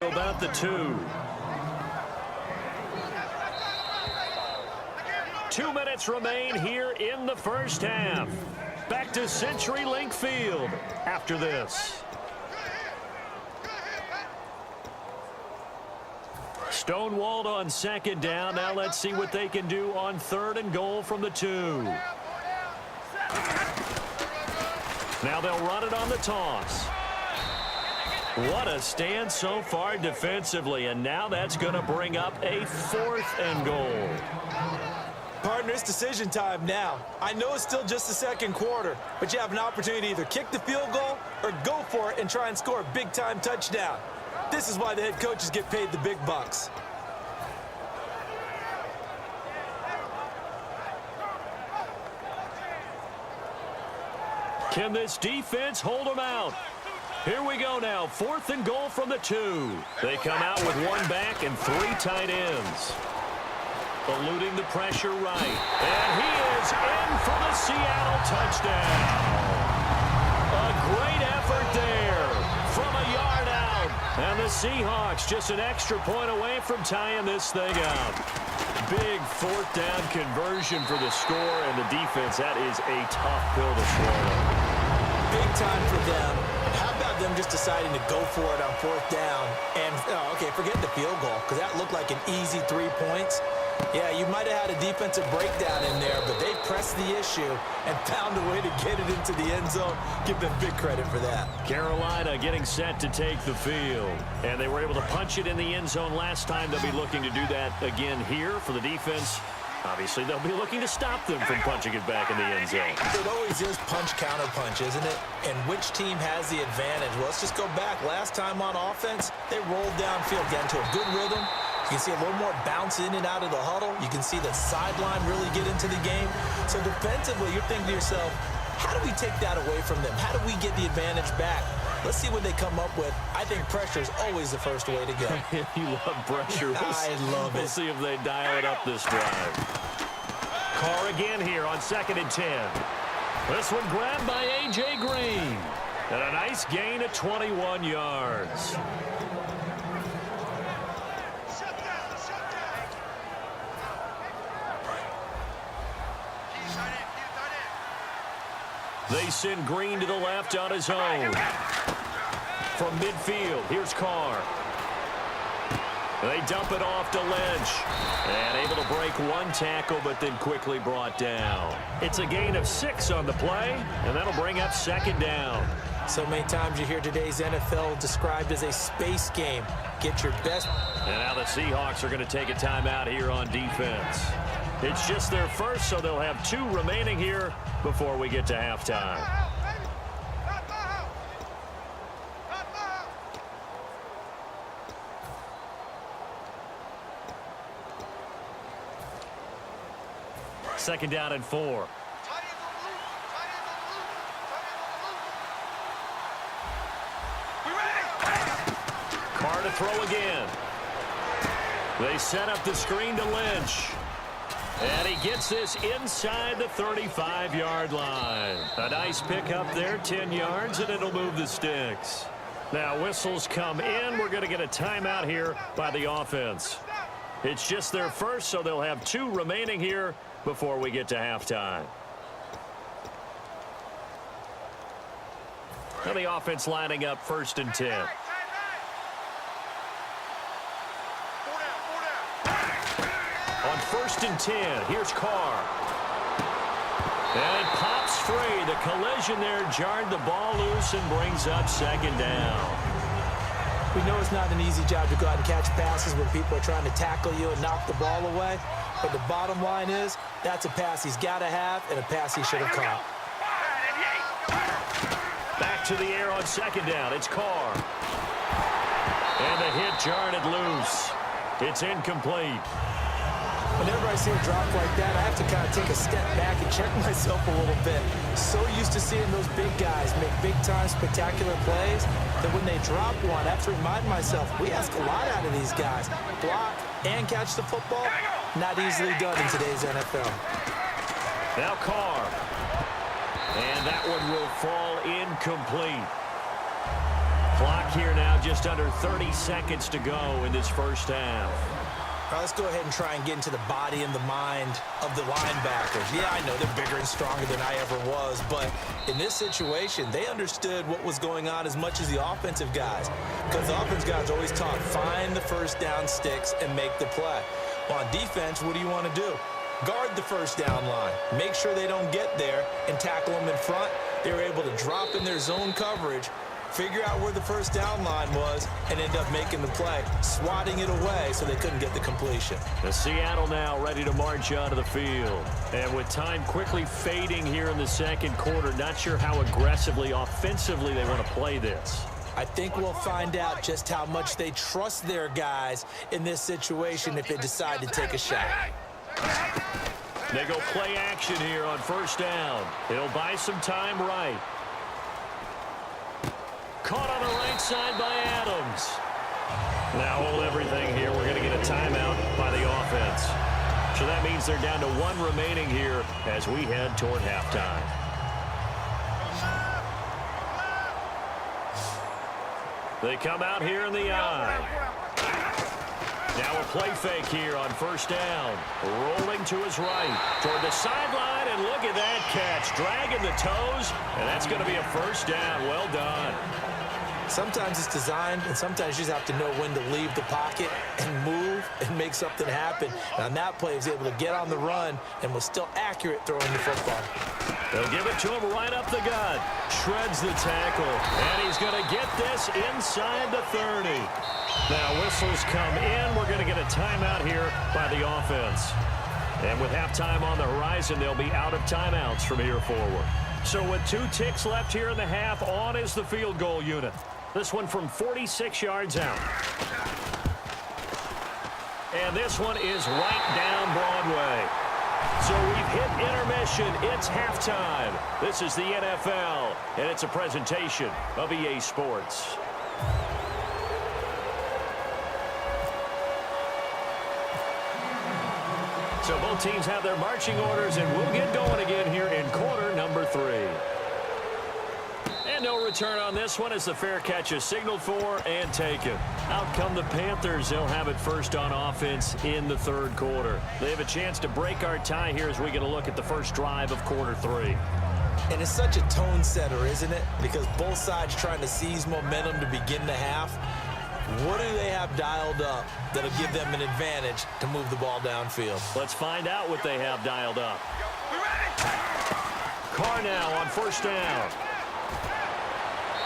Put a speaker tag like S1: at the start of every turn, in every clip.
S1: About the 2. 2 minutes remain here in the first half. Back to CenturyLink Field after this. Stonewalled on second down. Now let's see what they can do on 3rd and goal from the 2. Now they'll run it on the toss. What a stand so far defensively, and now that's going to bring up a 4th and goal.
S2: Partner, it's decision time now. I know it's still just the second quarter, but you have an opportunity to either kick the field goal or go for it and try and score a big-time touchdown. This is why the head coaches get paid the big bucks.
S1: Can this defense hold them out? Here we go now, 4th and goal from the 2. They come out with 1 back and 3 tight ends. Eluding the pressure right. And he is in for the Seattle touchdown. A great effort there from a yard out. And the Seahawks just an extra point away from tying this thing up. Big 4th down conversion for the score, and the defense, that is a tough pill to swallow.
S2: Big time for them. How about them just deciding to go for it on 4th down? And, okay, forget the field goal, because that looked like an easy 3 points. Yeah, you might have had a defensive breakdown in there, but they pressed the issue and found a way to get it into the end zone. Give them big credit for that.
S1: Carolina getting set to take the field. And they were able to punch it in the end zone last time. They'll be looking to do that again here for the defense. Obviously, they'll be looking to stop them from punching it back in the end zone.
S2: It always is punch-counter-punch, isn't it? And which team has the advantage? Well, let's just go back. Last time on offense, they rolled downfield, got into a good rhythm. You can see a little more bounce in and out of the huddle. You can see the sideline really get into the game. So defensively, you're thinking to yourself, how do we take that away from them? How do we get the advantage back? Let's see what they come up with. I think pressure is always the first way to go.
S1: You love pressure.
S2: I love it.
S1: We'll see if they dial it up this drive. Carr again here on 2nd and 10. This one grabbed by A.J. Green. And a nice gain of 21 yards. They send Green to the left on his own. From midfield, here's Carr. They dump it off to Lynch. And able to break 1 tackle, but then quickly brought down. It's a gain of 6 on the play, and that'll bring up 2nd down.
S2: So many times you hear today's NFL described as a space game. Get your best.
S1: And now the Seahawks are going to take a timeout here on defense. It's just their first, so they'll have 2 remaining here before we get to halftime. Second down and 4. Carr to throw again. They set up the screen to Lynch. And he gets this inside the 35-yard line. A nice pickup there, 10 yards, and it'll move the sticks. Now whistles come in. We're going to get a timeout here by the offense. It's just their first, so they'll have 2 remaining here before we get to halftime. Now the offense lining up 1st and 10. On 1st and 10, here's Carr. And it pops free. The collision there jarred the ball loose and brings up 2nd down.
S2: We know it's not an easy job to go out and catch passes when people are trying to tackle you and knock the ball away. But the bottom line is, that's a pass he's got to have and a pass he should have caught.
S1: Back to the air on 2nd down. It's Carr. And the hit jarred it loose. It's incomplete.
S2: Whenever I see a drop like that, I have to kind of take a step back and check myself a little bit. So used to seeing those big guys make big-time spectacular plays that when they drop one, I have to remind myself, we ask a lot out of these guys. Block and catch the football, not easily done in today's NFL.
S1: Now Carr. And that one will fall incomplete. Clock here now, just under 30 seconds to go in this first half.
S2: All right, let's go ahead and try and get into the body and the mind of the linebackers. Yeah, I know they're bigger and stronger than I ever was, but in this situation, they understood what was going on as much as the offensive guys, because the offensive guys always taught, find the first down sticks and make the play. Well, on defense, what do you want to do? Guard the first down line. Make sure they don't get there and tackle them in front. They were able to drop in their zone coverage, figure out where the first down line was, and end up making the play, swatting it away so they couldn't get the completion.
S1: The Seattle now ready to march onto the field. And with time quickly fading here in the second quarter, not sure how aggressively, offensively they want to play this.
S2: I think we'll find out just how much they trust their guys in this situation if they decide to take a shot.
S1: They go play action here on first down. He'll buy some time right. Caught on the right side by Adams. Now hold everything here. We're going to get a timeout by the offense. So that means they're down to one remaining here as we head toward halftime. They come out here in the eye. Now a play fake here on first down. Rolling to his right toward the sideline, and look at that catch. Dragging the toes, and that's going to be a first down. Well done.
S2: Sometimes it's designed, and sometimes you just have to know when to leave the pocket and move and make something happen. And on that play, he was able to get on the run and was still accurate throwing the football.
S1: They'll give it to him right up the gut. Shreds the tackle, and he's going to get this inside the 30. Now whistles come in. We're going to get a timeout here by the offense. And with halftime on the horizon, they'll be out of timeouts from here forward. So with 2 ticks left here in the half, on is the field goal unit. This one from 46 yards out. And this one is right down Broadway. So we've hit intermission. It's halftime. This is the NFL, and it's a presentation of EA Sports. So both teams have their marching orders, and we'll get going again here in quarter number 3. And no return on this one as the fair catch is signaled for and taken. Out come the Panthers. They'll have it first on offense in the third quarter. They have a chance to break our tie here as we get a look at the first drive of quarter 3.
S2: And it's such a tone setter, isn't it? Because both sides trying to seize momentum to begin the half. What do they have dialed up that'll give them an advantage to move the ball downfield?
S1: Let's find out what they have dialed up. Carr now on first down.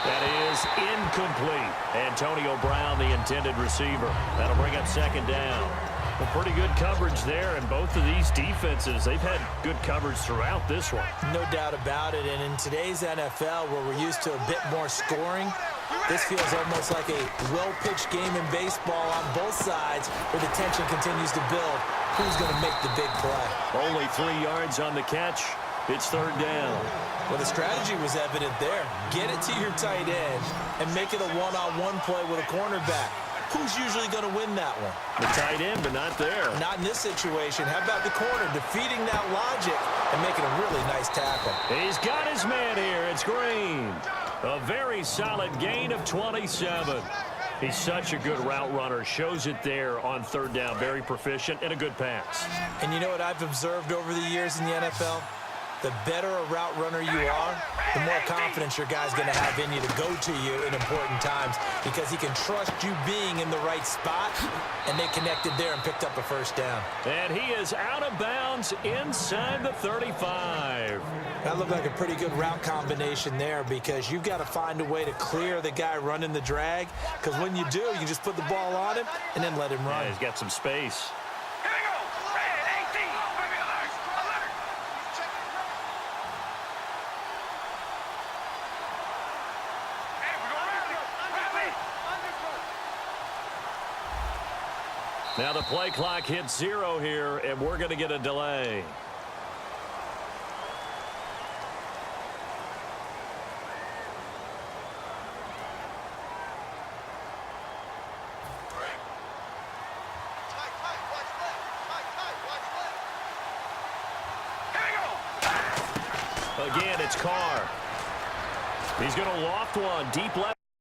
S1: That is incomplete. Antonio Brown, the intended receiver. That'll bring up second down. Well, pretty good coverage there, and both of these defenses, they've had good coverage throughout this one.
S2: No doubt about it, and in today's NFL, where we're used to a bit more scoring, this feels almost like a well-pitched game in baseball on both sides where the tension continues to build. Who's going to make the big play?
S1: Only 3 yards on the catch. It's third down.
S2: Well, the strategy was evident there. Get it to your tight end and make it a one-on-one play with a cornerback. Who's usually going to win that one?
S1: The tight end, but not there.
S2: Not in this situation. How about the corner defeating that logic and making a really nice tackle?
S1: He's got his man here. It's Green. A very solid gain of 27. He's such a good route runner. Shows it there on third down. Very proficient and a good pass.
S2: And you know what I've observed over the years in the NFL? The better a route runner you are, the more confidence your guy's going to have in you to go to you in important times because he can trust you being in the right spot, and they connected there and picked up a first down.
S1: And he is out of bounds inside the 35.
S2: That looked like a pretty good route combination there because you've got to find a way to clear the guy running the drag because when you do, you just put the ball on him and then let him run.
S1: Yeah, he's got some space. Now the play clock hits 0 here, and we're going to get a delay. Again, it's Carr. He's going to loft one deep left.